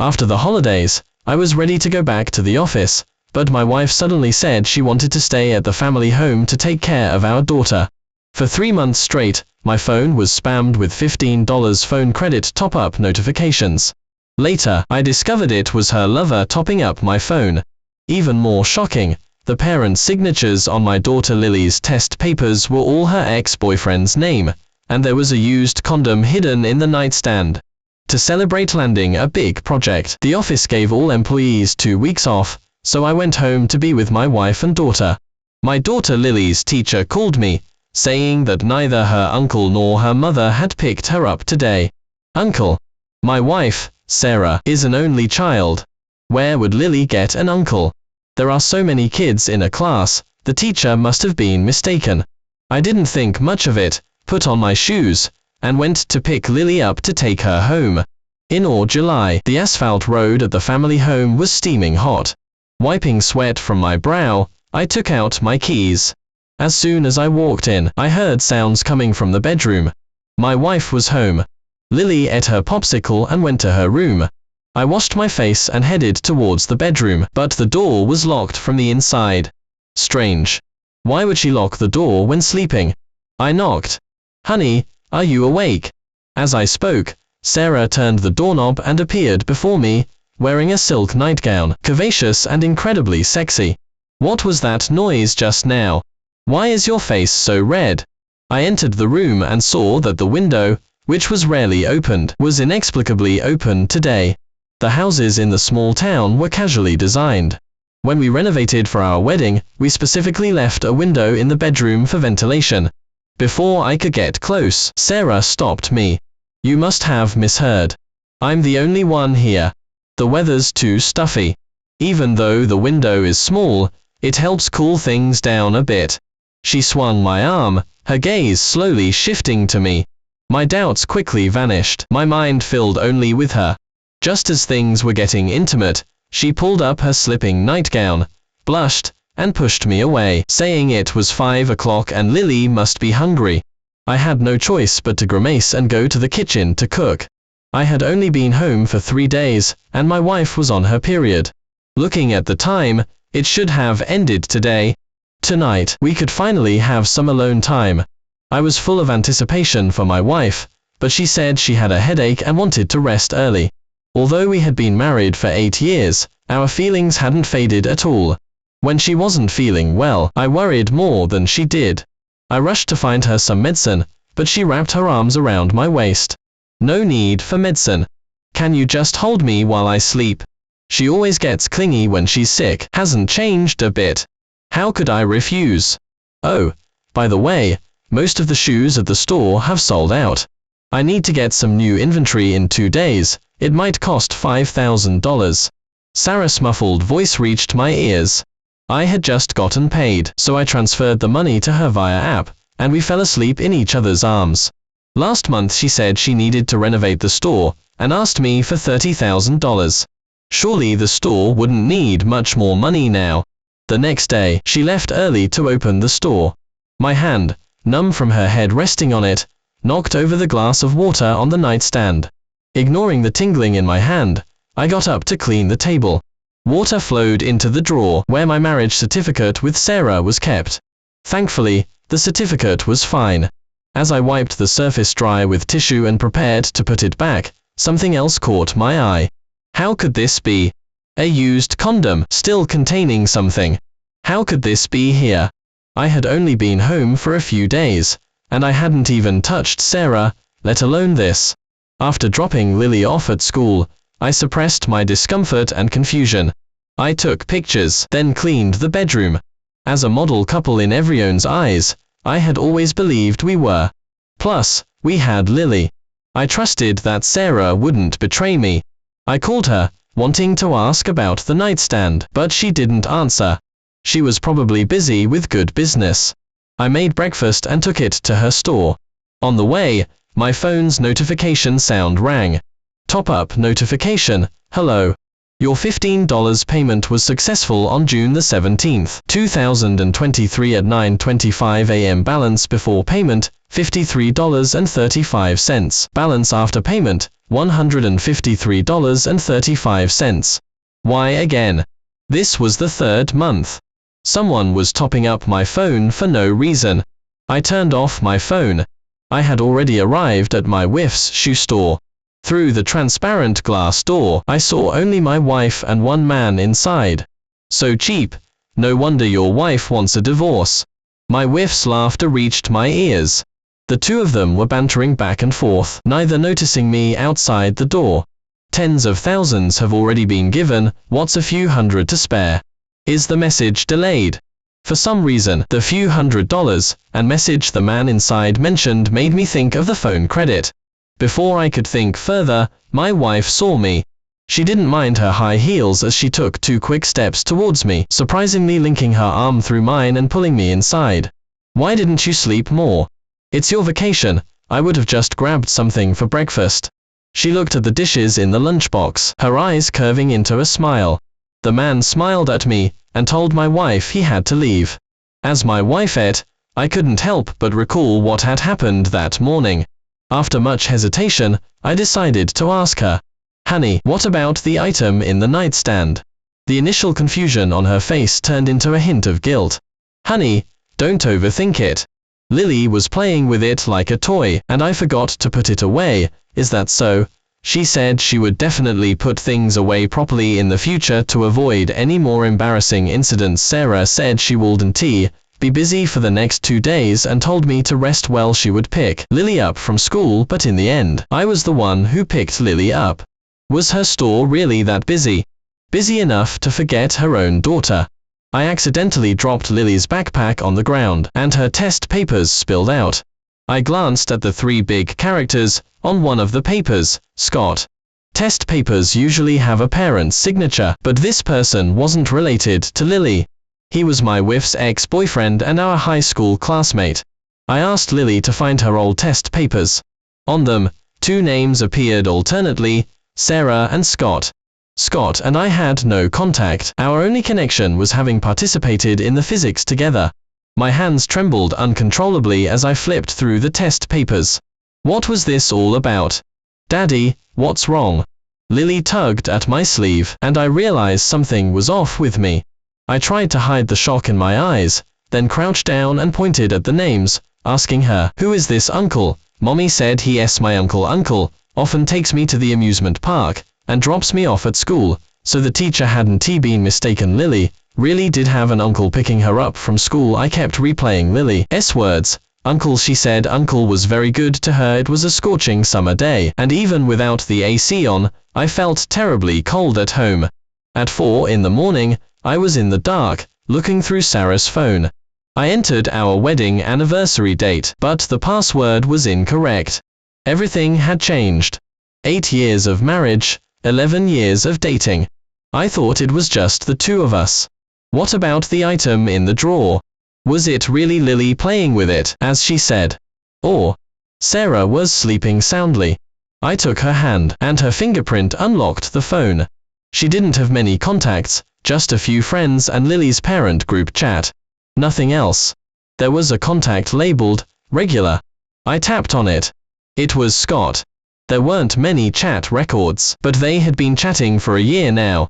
After the holidays, I was ready to go back to the office, but my wife suddenly said she wanted to stay at the family home to take care of our daughter. For 3 months straight, my phone was spammed with $15 phone credit top-up notifications. Later, I discovered it was her lover topping up my phone. Even more shocking, the parents' signatures on my daughter Lily's test papers were all her ex-boyfriend's name, and there was a used condom hidden in the nightstand. To celebrate landing a big project, the office gave all employees 2 weeks off, so I went home to be with my wife and daughter. My daughter Lily's teacher called me, saying that neither her uncle nor her mother had picked her up today. Uncle. My wife, Sarah, is an only child. Where would Lily get an uncle? There are so many kids in a class, the teacher must have been mistaken. I didn't think much of it, put on my shoes, and went to pick Lily up to take her home. In July, the asphalt road at the family home was steaming hot. Wiping sweat from my brow, I took out my keys. As soon as I walked in, I heard sounds coming from the bedroom. My wife was home. Lily ate her popsicle and went to her room. I washed my face and headed towards the bedroom, but the door was locked from the inside. Strange. Why would she lock the door when sleeping? I knocked. Honey, are you awake? As I spoke, Sarah turned the doorknob and appeared before me, wearing a silk nightgown, curvaceous and incredibly sexy. What was that noise just now? Why is your face so red? I entered the room and saw that the window, which was rarely opened, was inexplicably open today. The houses in the small town were casually designed. When we renovated for our wedding, we specifically left a window in the bedroom for ventilation. Before I could get close, Sarah stopped me. You must have misheard. I'm the only one here. The weather's too stuffy. Even though the window is small, it helps cool things down a bit. She swung my arm, her gaze slowly shifting to me. My doubts quickly vanished, my mind filled only with her. Just as things were getting intimate, she pulled up her slipping nightgown, blushed, and pushed me away, saying it was 5 o'clock and Lily must be hungry. I had no choice but to grimace and go to the kitchen to cook. I had only been home for 3 days, and my wife was on her period. Looking at the time, it should have ended today. Tonight, we could finally have some alone time. I was full of anticipation for my wife, but she said she had a headache and wanted to rest early. Although we had been married for 8 years, our feelings hadn't faded at all. When she wasn't feeling well, I worried more than she did. I rushed to find her some medicine, but she wrapped her arms around my waist. No need for medicine. Can you just hold me while I sleep? She always gets clingy when she's sick, hasn't changed a bit. How could I refuse? Oh, by the way, most of the shoes at the store have sold out. I need to get some new inventory in 2 days. It might cost $5,000. Sarah's muffled voice reached my ears. I had just gotten paid, so I transferred the money to her via app, and we fell asleep in each other's arms. Last month she said she needed to renovate the store, and asked me for $30,000. Surely the store wouldn't need much more money now. The next day, she left early to open the store. My hand, numb from her head resting on it, knocked over the glass of water on the nightstand. Ignoring the tingling in my hand, I got up to clean the table. Water flowed into the drawer where my marriage certificate with Sarah was kept. Thankfully, the certificate was fine. As I wiped the surface dry with tissue and prepared to put it back, something else caught my eye. How could this be? A used condom, still containing something. How could this be here? I had only been home for a few days, and I hadn't even touched Sarah, let alone this. After dropping Lily off at school, I suppressed my discomfort and confusion. I took pictures, then cleaned the bedroom. As a model couple in everyone's eyes, I had always believed we were. Plus, we had Lily. I trusted that Sarah wouldn't betray me. I called her, wanting to ask about the nightstand, but she didn't answer. She was probably busy with good business. I made breakfast and took it to her store. On the way, my phone's notification sound rang. Top-up notification, hello. Your $15 payment was successful on June the 17th, 2023 at 9:25 a.m. Balance before payment, $53.35. Balance after payment, $153.35. Why again? This was the third month. Someone was topping up my phone for no reason. I turned off my phone. I had already arrived at my wife's shoe store. Through the transparent glass door, I saw only my wife and one man inside. So cheap. No wonder your wife wants a divorce. My wife's laughter reached my ears. The two of them were bantering back and forth, neither noticing me outside the door. Tens of thousands have already been given, what's a few hundred to spare? Is the message delayed? For some reason, the few $100 and message the man inside mentioned made me think of the phone credit. Before I could think further, my wife saw me. She didn't mind her high heels as she took 2 quick steps towards me, surprisingly linking her arm through mine and pulling me inside. Why didn't you sleep more? It's your vacation. I would have just grabbed something for breakfast. She looked at the dishes in the lunchbox, her eyes curving into a smile. The man smiled at me and told my wife he had to leave. As my wife ate, I couldn't help but recall what had happened that morning. After much hesitation, I decided to ask her, "Honey, what about the item in the nightstand?" The initial confusion on her face turned into a hint of guilt. "Honey, don't overthink it. Lily was playing with it like a toy, and I forgot to put it away. Is that so?" She said she would definitely put things away properly in the future to avoid any more embarrassing incidents. Sarah said she wouldn't be busy for the next 2 days and told me to rest well. She would pick Lily up from school, but in the end, I was the one who picked Lily up. Was her store really that busy? Busy enough to forget her own daughter? I accidentally dropped Lily's backpack on the ground, and her test papers spilled out. I glanced at the 3 big characters on one of the papers, Scott. Test papers usually have a parent's signature, but this person wasn't related to Lily. He was my wife's ex-boyfriend and our high school classmate. I asked Lily to find her old test papers. On them, 2 names appeared alternately, Sarah and Scott. Scott and I had no contact. Our only connection was having participated in the physics together. My hands trembled uncontrollably as I flipped through the test papers. What was this all about? "Daddy, what's wrong?" Lily tugged at my sleeve, and I realized something was off with me. I tried to hide the shock in my eyes, then crouched down and pointed at the names, asking her, "Who is this uncle?" Mommy said he's my uncle. Uncle often takes me to the amusement park and drops me off at school, so the teacher hadn't been mistaken. Lily really did have an uncle picking her up from school. I kept replaying Lily's words. "Uncle," she said. Uncle was very good to her. It was a scorching summer day, and even without the AC on, I felt terribly cold at home. At 4 in the morning, I was in the dark, looking through Sarah's phone. I entered our wedding anniversary date, but the password was incorrect. Everything had changed. 8 years of marriage, 11 years of dating. I thought it was just the 2 of us. What about the item in the drawer? Was it really Lily playing with it, as she said? Or Sarah was sleeping soundly? I took her hand, and her fingerprint unlocked the phone. She didn't have many contacts, just a few friends and Lily's parent group chat. Nothing else. There was a contact labeled regular. I tapped on it. It was Scott. There weren't many chat records, but they had been chatting for a year now.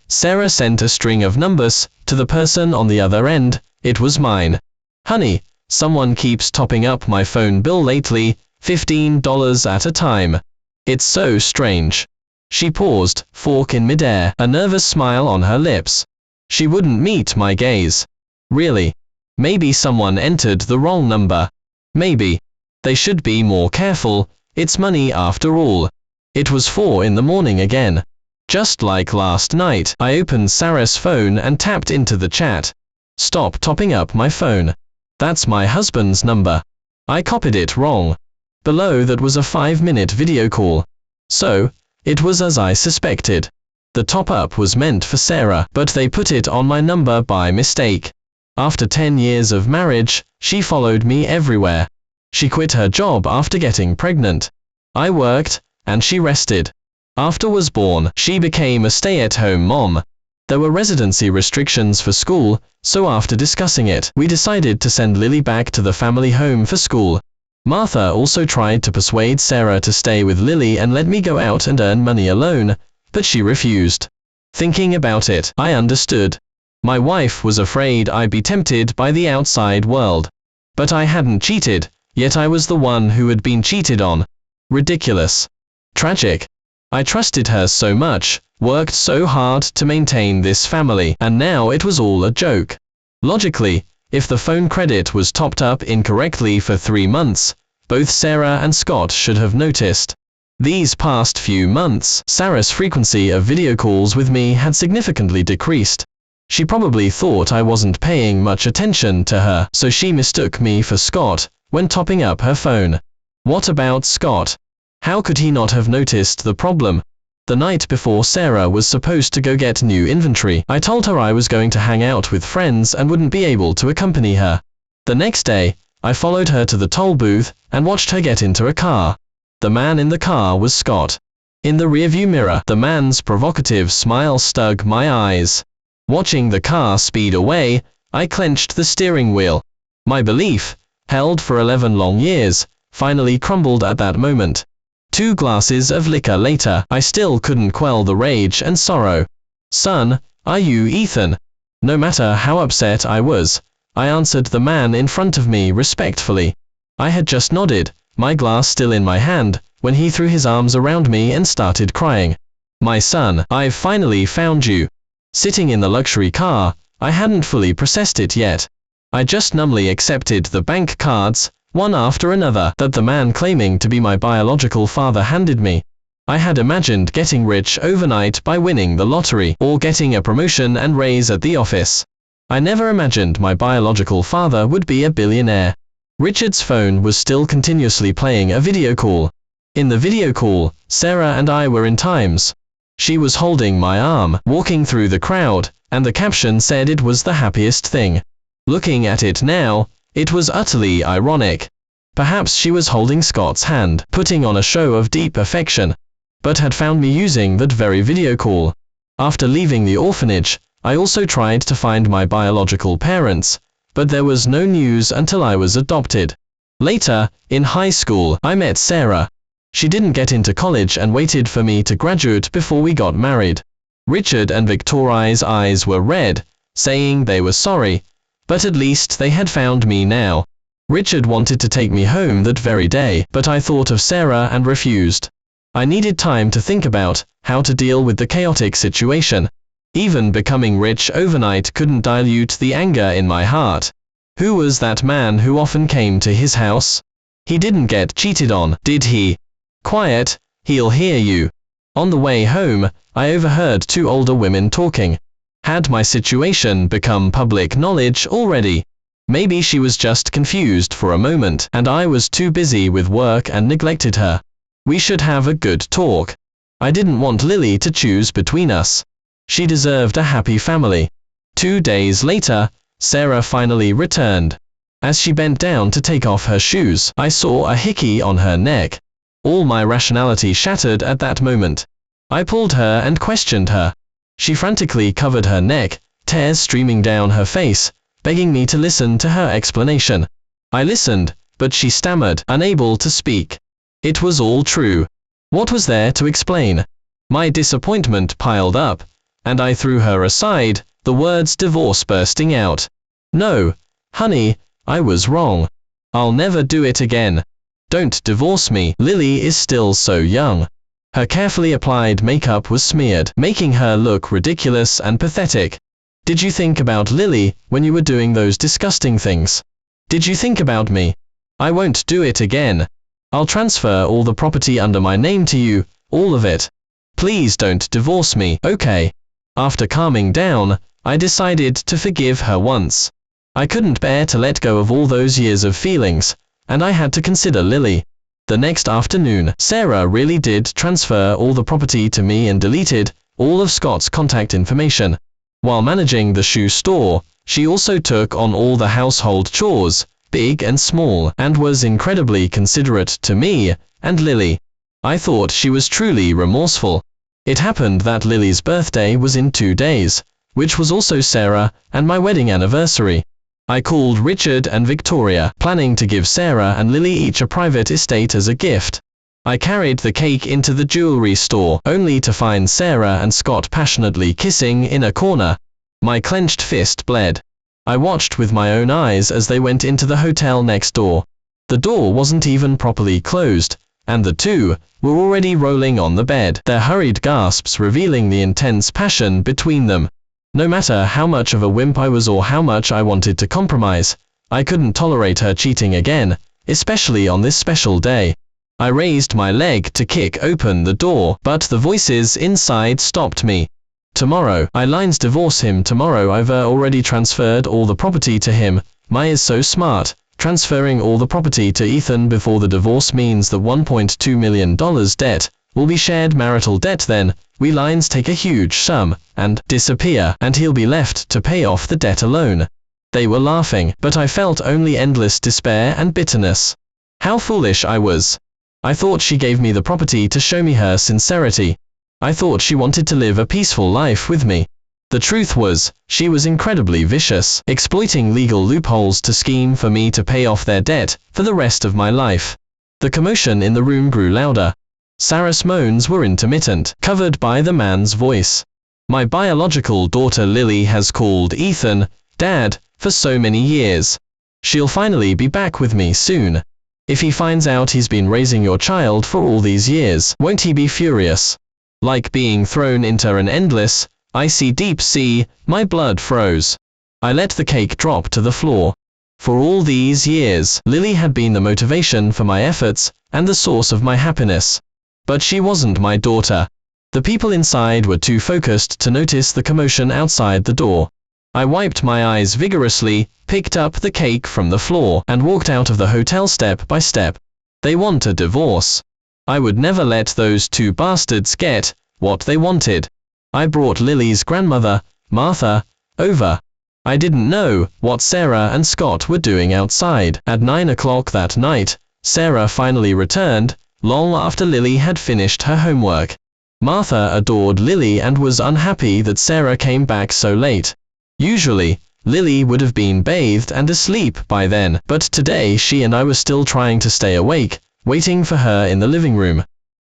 Sarah sent a string of numbers to the person on the other end. It was mine. "Honey, someone keeps topping up my phone bill lately, $15 at a time. It's so strange." She paused, fork in midair, a nervous smile on her lips. She wouldn't meet my gaze. Really? Maybe someone entered the wrong number. Maybe. They should be more careful. It's money after all. It was 4 in the morning again. Just like last night, I opened Sarah's phone and tapped into the chat. "Stop topping up my phone. That's my husband's number." I copied it wrong. Below that was a 5-minute video call. So, it was as I suspected. The top-up was meant for Sarah, but they put it on my number by mistake. After 10 years of marriage, she followed me everywhere. She quit her job after getting pregnant. I worked, and she rested. After was born, she became a stay-at-home mom. There were residency restrictions for school, so after discussing it, we decided to send Lily back to the family home for school. Martha also tried to persuade Sarah to stay with Lily and let me go out and earn money alone, but she refused. Thinking about it, I understood. My wife was afraid I'd be tempted by the outside world. But I hadn't cheated, yet I was the one who had been cheated on. Ridiculous. Tragic. I trusted her so much, worked so hard to maintain this family, and now it was all a joke. Logically, if the phone credit was topped up incorrectly for 3 months, both Sarah and Scott should have noticed. These past few months, Sarah's frequency of video calls with me had significantly decreased. She probably thought I wasn't paying much attention to her, so she mistook me for Scott when topping up her phone. What about Scott? How could he not have noticed the problem? The night before Sarah was supposed to go get new inventory, I told her I was going to hang out with friends and wouldn't be able to accompany her. The next day, I followed her to the toll booth and watched her get into a car. The man in the car was Scott. In the rearview mirror, the man's provocative smile stung my eyes. Watching the car speed away, I clenched the steering wheel. My belief, held for 11 long years, finally crumbled at that moment. 2 glasses of liquor later, I still couldn't quell the rage and sorrow. "Son, are you Ethan?" No matter how upset I was, I answered the man in front of me respectfully. I had just nodded, my glass still in my hand, when he threw his arms around me and started crying. "My son, I've finally found you." Sitting in the luxury car, I hadn't fully processed it yet. I just numbly accepted the bank cards, one after another, that the man claiming to be my biological father handed me. I had imagined getting rich overnight by winning the lottery, or getting a promotion and raise at the office. I never imagined my biological father would be a billionaire. Richard's phone was still continuously playing a video call. In the video call, Sarah and I were in times. She was holding my arm, walking through the crowd, and the caption said it was the happiest thing. Looking at it now, it was utterly ironic. Perhaps she was holding Scott's hand, putting on a show of deep affection, but had found me using that very video call. After leaving the orphanage, I also tried to find my biological parents, but there was no news until I was adopted. Later, in high school, I met Sarah. She didn't get into college and waited for me to graduate before we got married. Richard and Victoria's eyes were red, saying they were sorry, but at least they had found me now. Richard wanted to take me home that very day, but I thought of Sarah and refused. I needed time to think about how to deal with the chaotic situation. Even becoming rich overnight couldn't dilute the anger in my heart. Who was that man who often came to his house? He didn't get cheated on, did he? Quiet, he'll hear you. On the way home, I overheard 2 older women talking. Had my situation become public knowledge already? Maybe she was just confused for a moment, and I was too busy with work and neglected her. We should have a good talk. I didn't want Lily to choose between us. She deserved a happy family. 2 days later, Sarah finally returned. As she bent down to take off her shoes, I saw a hickey on her neck. All my rationality shattered at that moment. I pulled her and questioned her. She frantically covered her neck, tears streaming down her face, begging me to listen to her explanation. I listened, but she stammered, unable to speak. It was all true. What was there to explain? My disappointment piled up, and I threw her aside, the words divorce bursting out. "No, honey, I was wrong. I'll never do it again. Don't divorce me. Lily is still so young." Her carefully applied makeup was smeared, making her look ridiculous and pathetic. "Did you think about Lily when you were doing those disgusting things? Did you think about me? I won't do it again. I'll transfer all the property under my name to you, all of it. Please don't divorce me, okay?" After calming down, I decided to forgive her once. I couldn't bear to let go of all those years of feelings, and I had to consider Lily. The next afternoon, Sarah really did transfer all the property to me and deleted all of Scott's contact information. While managing the shoe store, she also took on all the household chores, big and small, and was incredibly considerate to me and Lily. I thought she was truly remorseful. It happened that Lily's birthday was in 2 days, which was also Sarah and my wedding anniversary. I called Richard and Victoria, planning to give Sarah and Lily each a private estate as a gift. I carried the cake into the jewelry store, only to find Sarah and Scott passionately kissing in a corner. My clenched fist bled. I watched with my own eyes as they went into the hotel next door. The door wasn't even properly closed, and the two were already rolling on the bed, their hurried gasps revealing the intense passion between them. No matter how much of a wimp I was or how much I wanted to compromise, I couldn't tolerate her cheating again, especially on this special day. I raised my leg to kick open the door, but the voices inside stopped me. Tomorrow, Eileen's divorce him tomorrow. I've already transferred all the property to him. Mai is so smart. Transferring all the property to Ethan before the divorce means the $1.2 million debt will be shared marital debt. Then, we Lions take a huge sum and disappear, and he'll be left to pay off the debt alone. They were laughing, but I felt only endless despair and bitterness. How foolish I was. I thought she gave me the property to show me her sincerity. I thought she wanted to live a peaceful life with me. The truth was, she was incredibly vicious, exploiting legal loopholes to scheme for me to pay off their debt for the rest of my life. The commotion in the room grew louder. Sarah's moans were intermittent, covered by the man's voice. My biological daughter Lily has called Ethan Dad for so many years. She'll finally be back with me soon. If he finds out he's been raising your child for all these years, won't he be furious? Like being thrown into an endless, icy deep sea, my blood froze. I let the cake drop to the floor. For all these years, Lily had been the motivation for my efforts and the source of my happiness. But she wasn't my daughter. The people inside were too focused to notice the commotion outside the door. I wiped my eyes vigorously, picked up the cake from the floor, and walked out of the hotel step by step. They want a divorce. I would never let those two bastards get what they wanted. I brought Lily's grandmother, Martha, over. I didn't know what Sarah and Scott were doing outside. At 9 o'clock that night, Sarah finally returned, long after Lily had finished her homework. Martha adored Lily and was unhappy that Sarah came back so late. Usually, Lily would have been bathed and asleep by then, but today she and I were still trying to stay awake, waiting for her in the living room.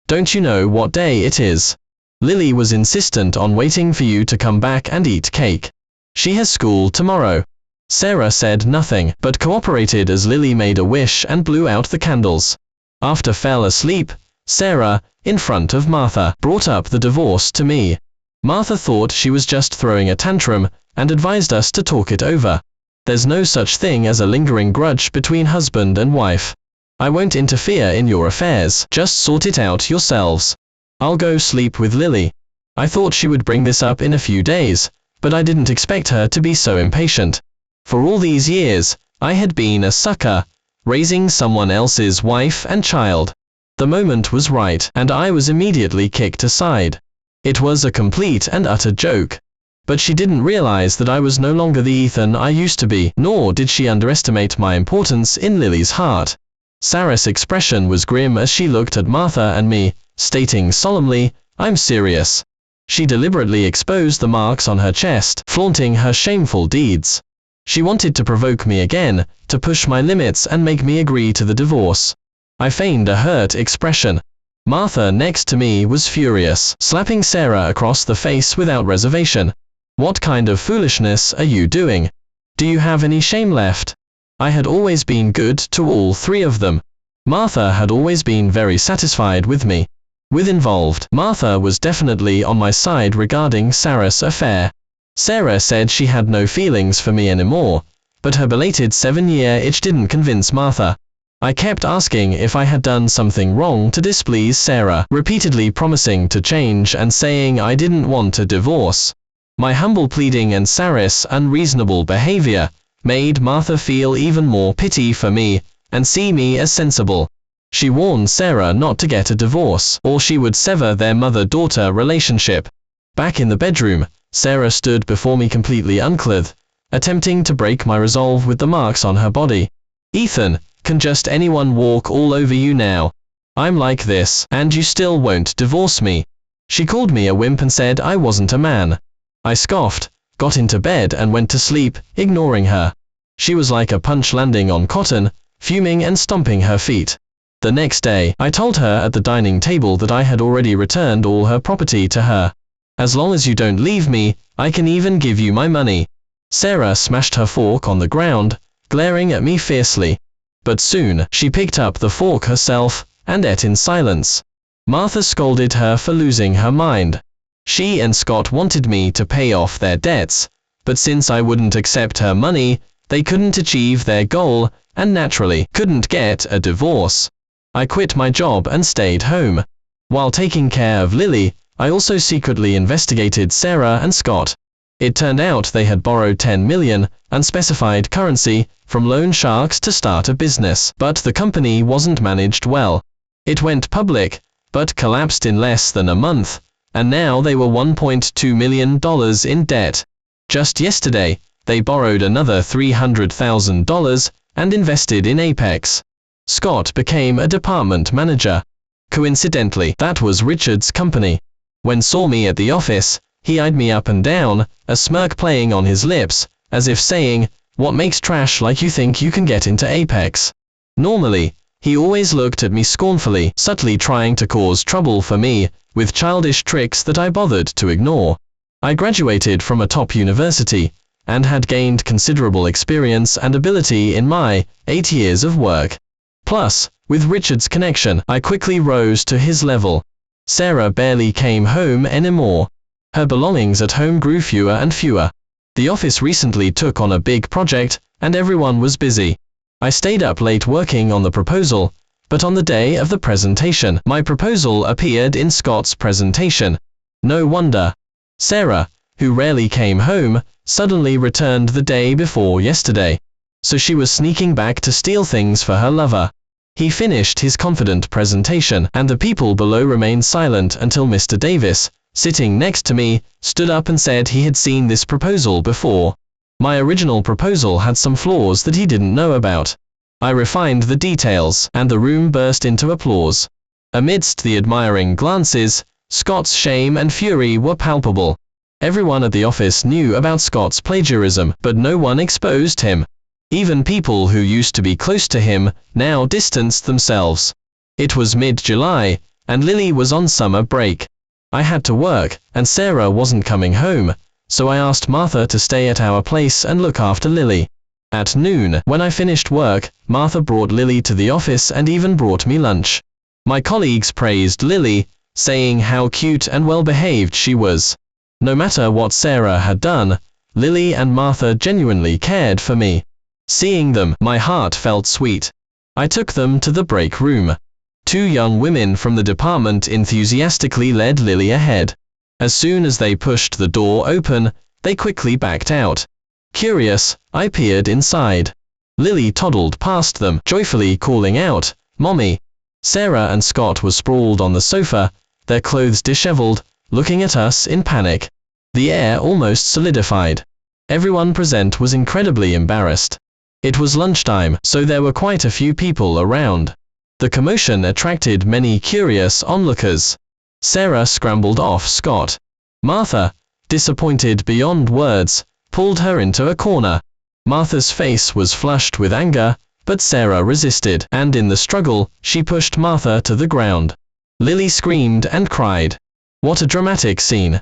Don't you know what day it is? Lily was insistent on waiting for you to come back and eat cake. She has school tomorrow. Sarah said nothing, but cooperated as Lily made a wish and blew out the candles. After fell asleep, Sarah, in front of Martha, brought up the divorce to me. Martha thought she was just throwing a tantrum, and advised us to talk it over. There's no such thing as a lingering grudge between husband and wife. I won't interfere in your affairs, just sort it out yourselves. I'll go sleep with Lily. I thought she would bring this up in a few days, but I didn't expect her to be so impatient. For all these years, I had been a sucker, raising someone else's wife and child. The moment was right, and I was immediately kicked aside. It was a complete and utter joke. But she didn't realize that I was no longer the Ethan I used to be, nor did she underestimate my importance in Lily's heart. Sarah's expression was grim as she looked at Martha and me, stating solemnly, "I'm serious." She deliberately exposed the marks on her chest, flaunting her shameful deeds. She wanted to provoke me again, to push my limits and make me agree to the divorce. I feigned a hurt expression. Martha next to me was furious, slapping Sarah across the face without reservation. "What kind of foolishness are you doing? Do you have any shame left?" I had always been good to all three of them. Martha had always been very satisfied with me. With involved, Martha was definitely on my side regarding Sarah's affair. Sarah said she had no feelings for me anymore, but her belated 7-year itch didn't convince Martha. I kept asking if I had done something wrong to displease Sarah, repeatedly promising to change and saying I didn't want a divorce. My humble pleading and Sarah's unreasonable behavior made Martha feel even more pity for me and see me as sensible. She warned Sarah not to get a divorce, or she would sever their mother-daughter relationship. Back in the bedroom, Sarah stood before me completely unclothed, attempting to break my resolve with the marks on her body. "Ethan, can just anyone walk all over you now? I'm like this, and you still won't divorce me." She called me a wimp and said I wasn't a man. I scoffed, got into bed and went to sleep, ignoring her. She was like a punch landing on cotton, fuming and stomping her feet. The next day, I told her at the dining table that I had already returned all her property to her. As long as you don't leave me, I can even give you my money. Sarah smashed her fork on the ground, glaring at me fiercely. But soon, she picked up the fork herself, and ate in silence. Martha scolded her for losing her mind. She and Scott wanted me to pay off their debts, but since I wouldn't accept her money, they couldn't achieve their goal, and naturally couldn't get a divorce. I quit my job and stayed home. While taking care of Lily, I also secretly investigated Sarah and Scott. It turned out they had borrowed 10 million, unspecified currency, from loan sharks to start a business, but the company wasn't managed well. It went public, but collapsed in less than a month, and now they were $1.2 million in debt. Just yesterday, they borrowed another $300,000 and invested in Apex. Scott became a department manager. Coincidentally, that was Richard's company. When saw me at the office, he eyed me up and down, a smirk playing on his lips, as if saying, "What makes trash like you think you can get into Apex?" Normally, he always looked at me scornfully, subtly trying to cause trouble for me, with childish tricks that I bothered to ignore. I graduated from a top university, and had gained considerable experience and ability in my 8 years of work. Plus, with Richard's connection, I quickly rose to his level. Sarah barely came home anymore. Her belongings at home grew fewer and fewer. The office recently took on a big project, and everyone was busy. I stayed up late working on the proposal, but on the day of the presentation, my proposal appeared in Scott's presentation. No wonder. Sarah, who rarely came home, suddenly returned the day before yesterday. So she was sneaking back to steal things for her lover. He finished his confident presentation, and the people below remained silent until Mr. Davis, sitting next to me, stood up and said he had seen this proposal before. My original proposal had some flaws that he didn't know about. I refined the details, and the room burst into applause. Amidst the admiring glances, Scott's shame and fury were palpable. Everyone at the office knew about Scott's plagiarism, but no one exposed him. Even people who used to be close to him now distanced themselves. It was mid-July, and Lily was on summer break. I had to work, and Sarah wasn't coming home, so I asked Martha to stay at our place and look after Lily. At noon, when I finished work, Martha brought Lily to the office and even brought me lunch. My colleagues praised Lily, saying how cute and well-behaved she was. No matter what Sarah had done, Lily and Martha genuinely cared for me. Seeing them, my heart felt sweet. I took them to the break room. 2 young women from the department enthusiastically led Lily ahead. As soon as they pushed the door open, they quickly backed out. Curious, I peered inside. Lily toddled past them, joyfully calling out, "Mommy!" Sarah and Scott were sprawled on the sofa, their clothes disheveled, looking at us in panic. The air almost solidified. Everyone present was incredibly embarrassed. It was lunchtime, so there were quite a few people around. The commotion attracted many curious onlookers. Sarah scrambled off Scott. Martha, disappointed beyond words, pulled her into a corner. Martha's face was flushed with anger, but Sarah resisted, and in the struggle, she pushed Martha to the ground. Lily screamed and cried. What a dramatic scene.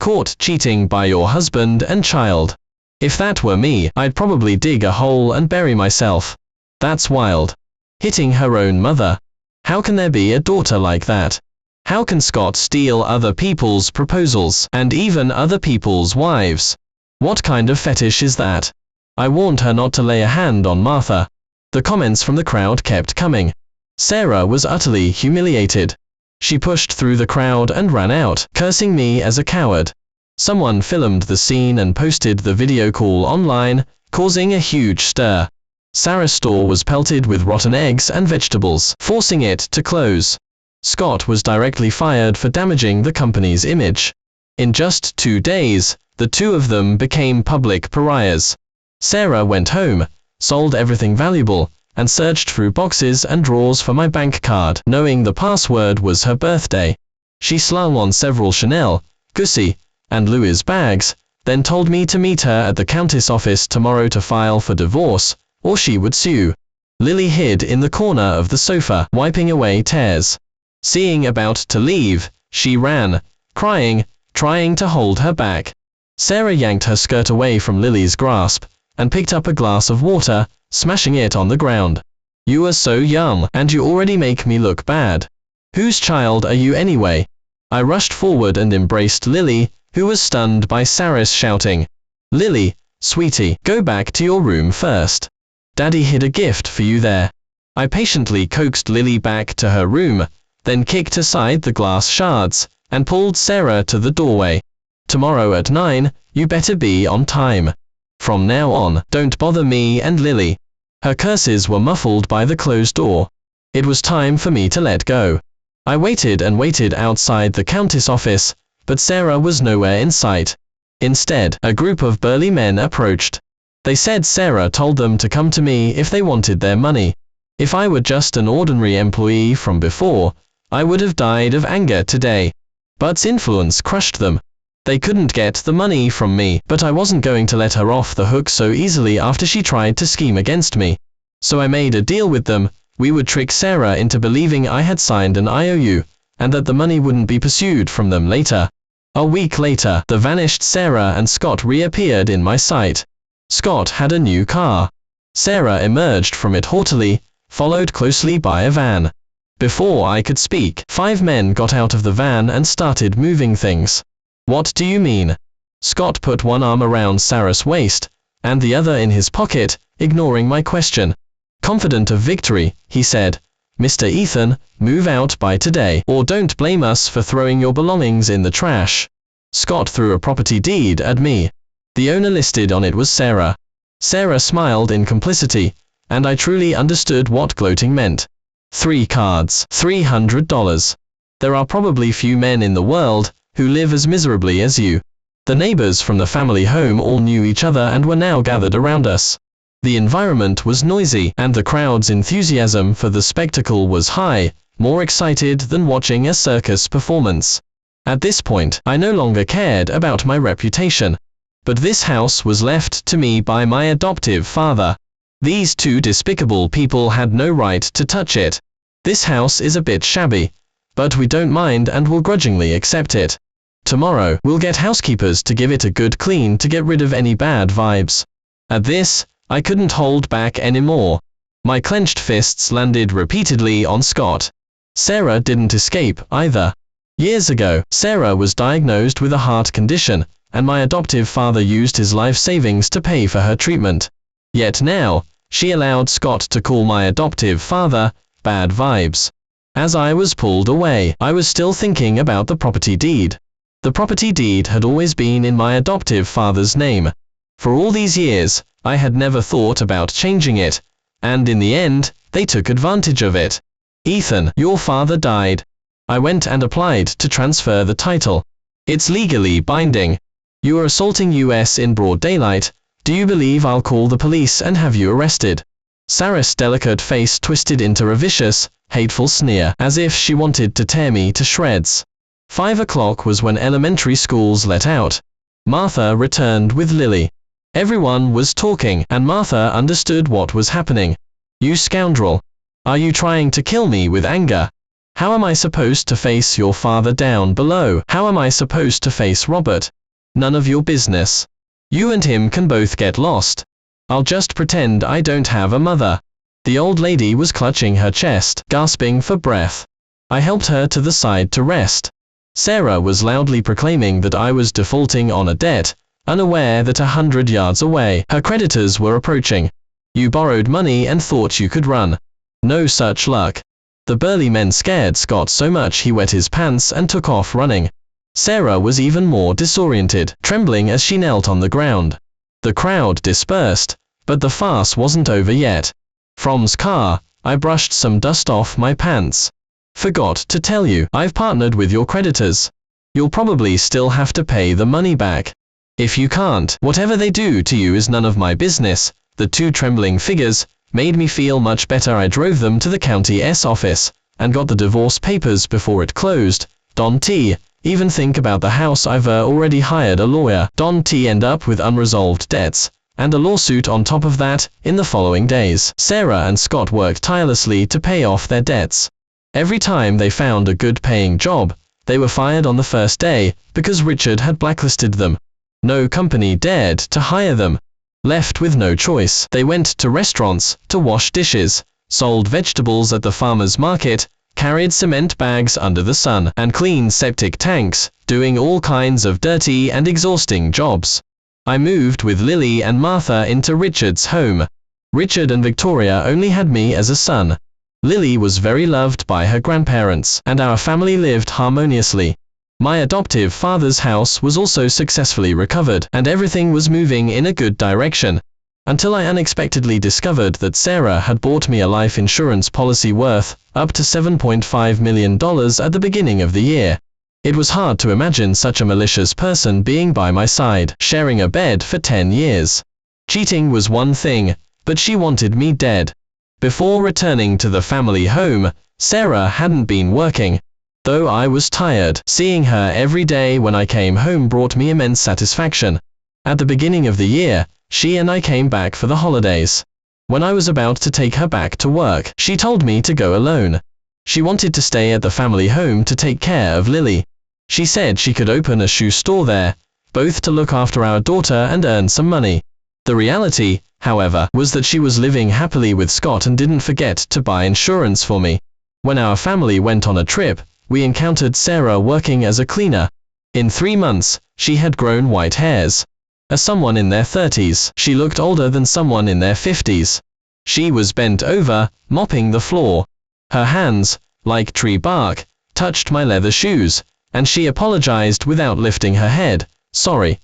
Caught cheating by your husband and child. If that were me, I'd probably dig a hole and bury myself. That's wild. Hitting her own mother. How can there be a daughter like that? How can Scott steal other people's proposals, and even other people's wives? What kind of fetish is that? I warned her not to lay a hand on Martha. The comments from the crowd kept coming. Sarah was utterly humiliated. She pushed through the crowd and ran out, cursing me as a coward. Someone filmed the scene and posted the video call online, causing a huge stir. Sarah's store was pelted with rotten eggs and vegetables, forcing it to close. Scott was directly fired for damaging the company's image. In just 2 days, the two of them became public pariahs. Sarah went home, sold everything valuable, and searched through boxes and drawers for my bank card, knowing the password was her birthday. She slung on several Chanel, Gucci, and Louis bags, then told me to meet her at the Countess office tomorrow to file for divorce, or she would sue. Lily hid in the corner of the sofa, wiping away tears. Seeing about to leave, she ran, crying, trying to hold her back. Sarah yanked her skirt away from Lily's grasp, and picked up a glass of water, smashing it on the ground. "You are so young, and you already make me look bad. Whose child are you anyway?" I rushed forward and embraced Lily, who was stunned by Sarah's shouting. "Lily, sweetie, go back to your room first. Daddy hid a gift for you there." I patiently coaxed Lily back to her room, then kicked aside the glass shards, and pulled Sarah to the doorway. "Tomorrow at 9, you better be on time. From now on, don't bother me and Lily." Her curses were muffled by the closed door. It was time for me to let go. I waited and waited outside the Countess office, but Sarah was nowhere in sight. Instead, a group of burly men approached. They said Sarah told them to come to me if they wanted their money. If I were just an ordinary employee from before, I would have died of anger today. But influence crushed them. They couldn't get the money from me, but I wasn't going to let her off the hook so easily after she tried to scheme against me. So I made a deal with them. We would trick Sarah into believing I had signed an IOU, and that the money wouldn't be pursued from them later. A week later, the vanished Sarah and Scott reappeared in my sight. Scott had a new car. Sarah emerged from it haughtily, followed closely by a van. Before I could speak, 5 men got out of the van and started moving things. "What do you mean?" Scott put one arm around Sarah's waist, and the other in his pocket, ignoring my question. Confident of victory, he said, "Mr. Ethan, move out by today, or don't blame us for throwing your belongings in the trash." Scott threw a property deed at me. The owner listed on it was Sarah. Sarah smiled in complicity, and I truly understood what gloating meant. 3 cards, $300. There are probably few men in the world who live as miserably as you. The neighbors from the family home all knew each other and were now gathered around us. The environment was noisy, and the crowd's enthusiasm for the spectacle was high, more excited than watching a circus performance. At this point, I no longer cared about my reputation. But this house was left to me by my adoptive father. These 2 despicable people had no right to touch it. This house is a bit shabby, but we don't mind and will grudgingly accept it. Tomorrow, we'll get housekeepers to give it a good clean to get rid of any bad vibes. At this, I couldn't hold back anymore. My clenched fists landed repeatedly on Scott. Sarah didn't escape, either. Years ago, Sarah was diagnosed with a heart condition, and my adoptive father used his life savings to pay for her treatment. Yet now, she allowed Scott to call my adoptive father bad vibes. As I was pulled away, I was still thinking about the property deed. The property deed had always been in my adoptive father's name. For all these years, I had never thought about changing it, and in the end, they took advantage of it. "Ethan, your father died." I went and applied to transfer the title. "It's legally binding. You are assaulting us in broad daylight. Do you believe I'll call the police and have you arrested?" Sarah's delicate face twisted into a vicious, hateful sneer, as if she wanted to tear me to shreds. 5 o'clock was when elementary schools let out. Martha returned with Lily. Everyone was talking, and Martha understood what was happening. "You scoundrel! Are you trying to kill me with anger? How am I supposed to face your father down below? How am I supposed to face Robert? None of your business. You and him can both get lost. I'll just pretend I don't have a mother." The old lady was clutching her chest, gasping for breath. I helped her to the side to rest. Sarah was loudly proclaiming that I was defaulting on a debt, unaware that 100 yards away, her creditors were approaching. "You borrowed money and thought you could run. No such luck." The burly men scared Scott so much he wet his pants and took off running. Sarah was even more disoriented, trembling as she knelt on the ground. The crowd dispersed, but the farce wasn't over yet. From's car, I brushed some dust off my pants. "Forgot to tell you, I've partnered with your creditors. You'll probably still have to pay the money back. If you can't, whatever they do to you is none of my business." The 2 trembling figures made me feel much better. I drove them to the county S office, and got the divorce papers before it closed. Don T. even think about the house. I've already hired a lawyer. Don't end up with unresolved debts and a lawsuit on top of that in the following days. Sarah and Scott worked tirelessly to pay off their debts. Every time they found a good-paying job, they were fired on the first day because Richard had blacklisted them. No company dared to hire them. Left with no choice, they went to restaurants to wash dishes, sold vegetables at the farmer's market, carried cement bags under the sun, and cleaned septic tanks, doing all kinds of dirty and exhausting jobs. I moved with Lily and Martha into Richard's home. Richard and Victoria only had me as a son. Lily was very loved by her grandparents, and our family lived harmoniously. My adoptive father's house was also successfully recovered, and everything was moving in a good direction, until I unexpectedly discovered that Sarah had bought me a life insurance policy worth up to $7.5 million at the beginning of the year. It was hard to imagine such a malicious person being by my side, sharing a bed for 10 years. Cheating was one thing, but she wanted me dead. Before returning to the family home, Sarah hadn't been working. Though I was tired, seeing her every day when I came home brought me immense satisfaction. At the beginning of the year, she and I came back for the holidays. When I was about to take her back to work, she told me to go alone. She wanted to stay at the family home to take care of Lily. She said she could open a shoe store there, both to look after our daughter and earn some money. The reality, however, was that she was living happily with Scott and didn't forget to buy insurance for me. When our family went on a trip, we encountered Sarah working as a cleaner. In 3 months, she had grown white hairs. As someone in their 30s, she looked older than someone in their 50s. She was bent over, mopping the floor. Her hands, like tree bark, touched my leather shoes, and she apologized without lifting her head. Sorry,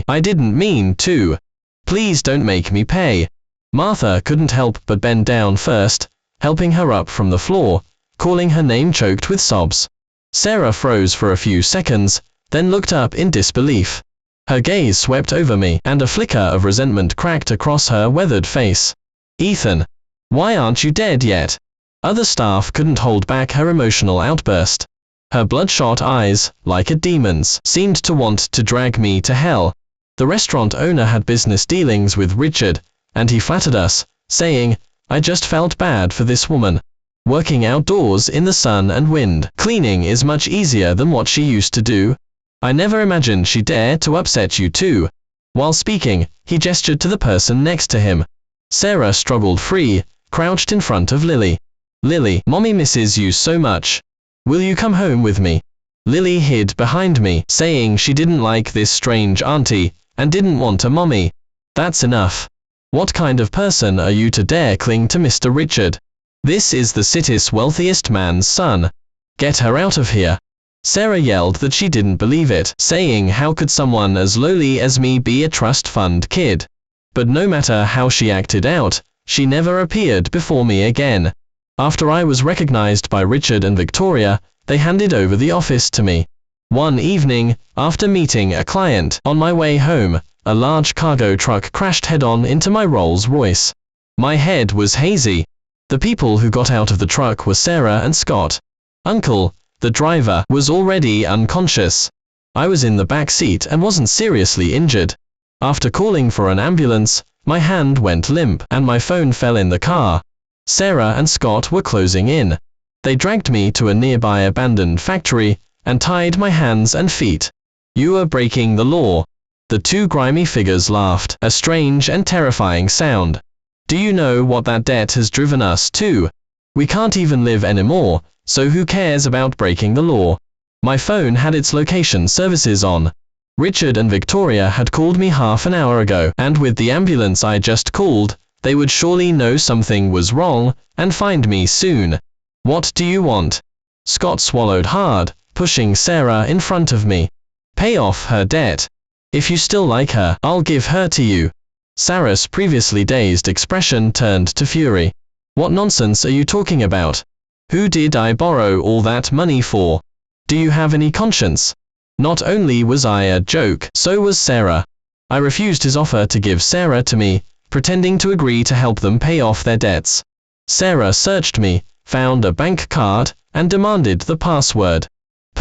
I didn't mean to. Please don't make me pay. Martha couldn't help but bend down first, helping her up from the floor, calling her name choked with sobs. Sarah froze for a few seconds, then looked up in disbelief. Her gaze swept over me, and a flicker of resentment cracked across her weathered face. Ethan, why aren't you dead yet? Other staff couldn't hold back her emotional outburst. Her bloodshot eyes, like a demon's, seemed to want to drag me to hell. The restaurant owner had business dealings with Richard, and he flattered us, saying, "I just felt bad for this woman. Working outdoors in the sun and wind, cleaning is much easier than what she used to do. I never imagined she'd dare to upset you too." While speaking, he gestured to the person next to him. Sarah struggled free, crouched in front of Lily. "Lily, Mommy misses you so much. Will you come home with me?" Lily hid behind me, saying she didn't like this strange auntie, and didn't want a mommy. That's enough. What kind of person are you to dare cling to Mr. Richard? This is the city's wealthiest man's son. Get her out of here. Sarah yelled that she didn't believe it, saying how could someone as lowly as me be a trust fund kid? But no matter how she acted out, she never appeared before me again. After I was recognized by Richard and Victoria, they handed over the office to me. One evening, after meeting a client, on my way home, a large cargo truck crashed head-on into my Rolls-Royce. My head was hazy. The people who got out of the truck were Sarah and Scott. Uncle, the driver, was already unconscious. I was in the back seat and wasn't seriously injured. After calling for an ambulance, my hand went limp and my phone fell in the car. Sarah and Scott were closing in. They dragged me to a nearby abandoned factory and tied my hands and feet. "You are breaking the law." The two grimy figures laughed, a strange and terrifying sound. "Do you know what that debt has driven us to? We can't even live anymore, so who cares about breaking the law?" My phone had its location services on. Richard and Victoria had called me half an hour ago, and with the ambulance I just called, they would surely know something was wrong and find me soon. "What do you want?" Scott swallowed hard, pushing Sarah in front of me. "Pay off her debt. If you still like her, I'll give her to you." Sarah's previously dazed expression turned to fury. "What nonsense are you talking about? Who did I borrow all that money for? Do you have any conscience?" Not only was I a joke, so was Sarah. I refused his offer to give Sarah to me, pretending to agree to help them pay off their debts. Sarah searched me, found a bank card, and demanded the password.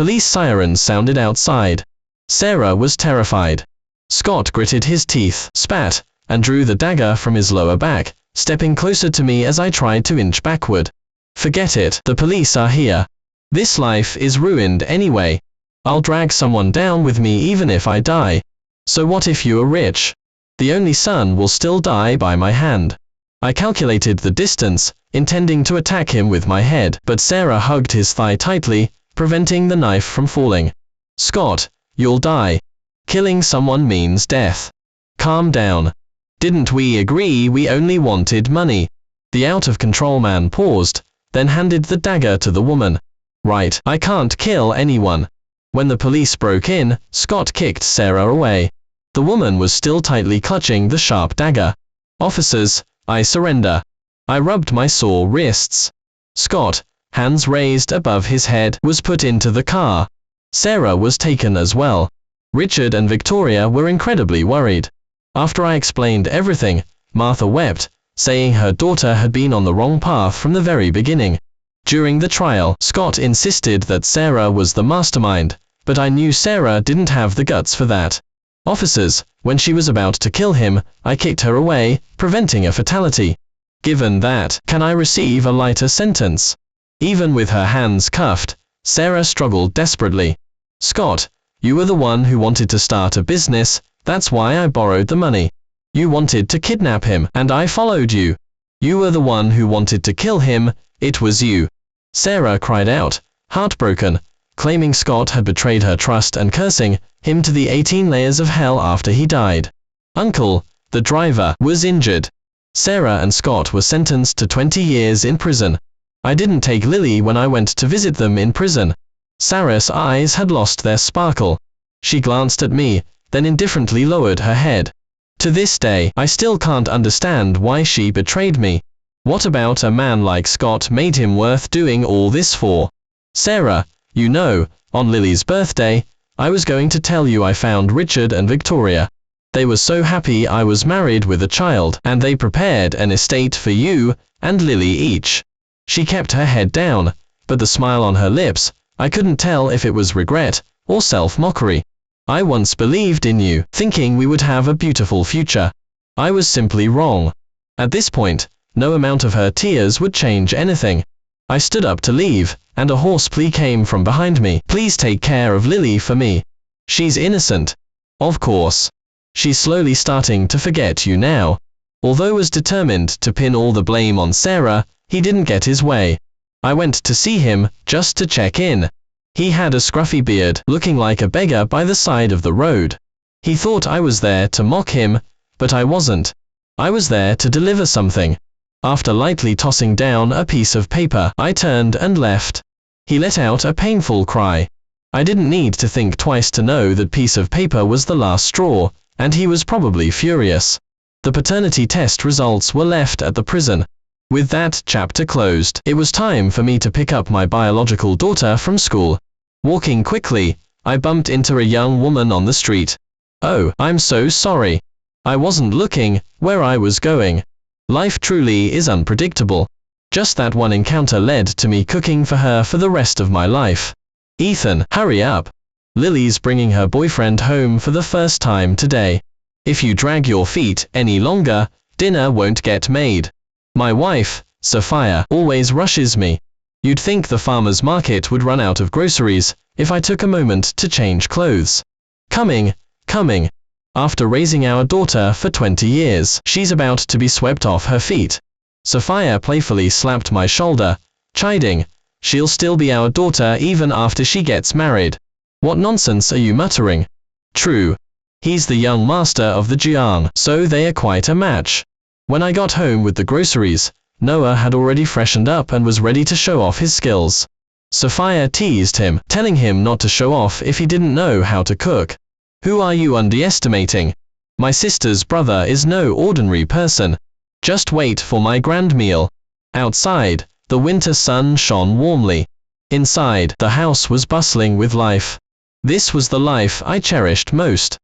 Police sirens sounded outside. Sarah was terrified. Scott gritted his teeth, spat, and drew the dagger from his lower back, stepping closer to me as I tried to inch backward. Forget it, the police are here. This life is ruined anyway. I'll drag someone down with me even if I die. So what if you are rich? The only son will still die by my hand. I calculated the distance, intending to attack him with my head, but Sarah hugged his thigh tightly, preventing the knife from falling. Scott, you'll die. Killing someone means death. Calm down. Didn't we agree we only wanted money? The out-of-control man paused, then handed the dagger to the woman. Right, I can't kill anyone. When the police broke in, Scott kicked Sarah away. The woman was still tightly clutching the sharp dagger. Officers, I surrender. I rubbed my sore wrists. Scott, hands raised above his head, was put into the car. Sarah was taken as well. Richard and Victoria were incredibly worried. After I explained everything, Martha wept, saying her daughter had been on the wrong path from the very beginning. During the trial, Scott insisted that Sarah was the mastermind, but I knew Sarah didn't have the guts for that. Officers, when she was about to kill him, I kicked her away, preventing a fatality. Given that, can I receive a lighter sentence? Even with her hands cuffed, Sarah struggled desperately. Scott, you were the one who wanted to start a business, that's why I borrowed the money. You wanted to kidnap him, and I followed you. You were the one who wanted to kill him, it was you. Sarah cried out, heartbroken, claiming Scott had betrayed her trust and cursing him to the 18 layers of hell after he died. Uncle, the driver, was injured. Sarah and Scott were sentenced to 20 years in prison. I didn't take Lily when I went to visit them in prison. Sarah's eyes had lost their sparkle. She glanced at me, then indifferently lowered her head. To this day, I still can't understand why she betrayed me. What about a man like Scott made him worth doing all this for? Sarah, you know, on Lily's birthday, I was going to tell you I found Richard and Victoria. They were so happy I was married with a child, and they prepared an estate for you and Lily each. She kept her head down, but the smile on her lips, I couldn't tell if it was regret or self-mockery. I once believed in you, thinking we would have a beautiful future. I was simply wrong. At this point, no amount of her tears would change anything. I stood up to leave, and a hoarse plea came from behind me. Please take care of Lily for me. She's innocent. Of course. She's slowly starting to forget you now. Although was determined to pin all the blame on Sarah, he didn't get his way. I went to see him, just to check in. He had a scruffy beard, looking like a beggar by the side of the road. He thought I was there to mock him, but I wasn't. I was there to deliver something. After lightly tossing down a piece of paper, I turned and left. He let out a painful cry. I didn't need to think twice to know that piece of paper was the last straw, and he was probably furious. The paternity test results were left at the prison. With that chapter closed, it was time for me to pick up my biological daughter from school. Walking quickly, I bumped into a young woman on the street. Oh, I'm so sorry. I wasn't looking where I was going. Life truly is unpredictable. Just that one encounter led to me cooking for her for the rest of my life. Ethan, hurry up. Lily's bringing her boyfriend home for the first time today. If you drag your feet any longer, dinner won't get made. My wife, Sophia, always rushes me. You'd think the farmer's market would run out of groceries if I took a moment to change clothes. Coming. After raising our daughter for 20 years, she's about to be swept off her feet. Sophia playfully slapped my shoulder, chiding, she'll still be our daughter even after she gets married. What nonsense are you muttering? True. He's the young master of the Jiang, so they are quite a match. When I got home with the groceries, Noah had already freshened up and was ready to show off his skills. Sophia teased him, telling him not to show off if he didn't know how to cook. Who are you underestimating? My sister's brother is no ordinary person. Just wait for my grand meal. Outside, the winter sun shone warmly. Inside, the house was bustling with life. This was the life I cherished most.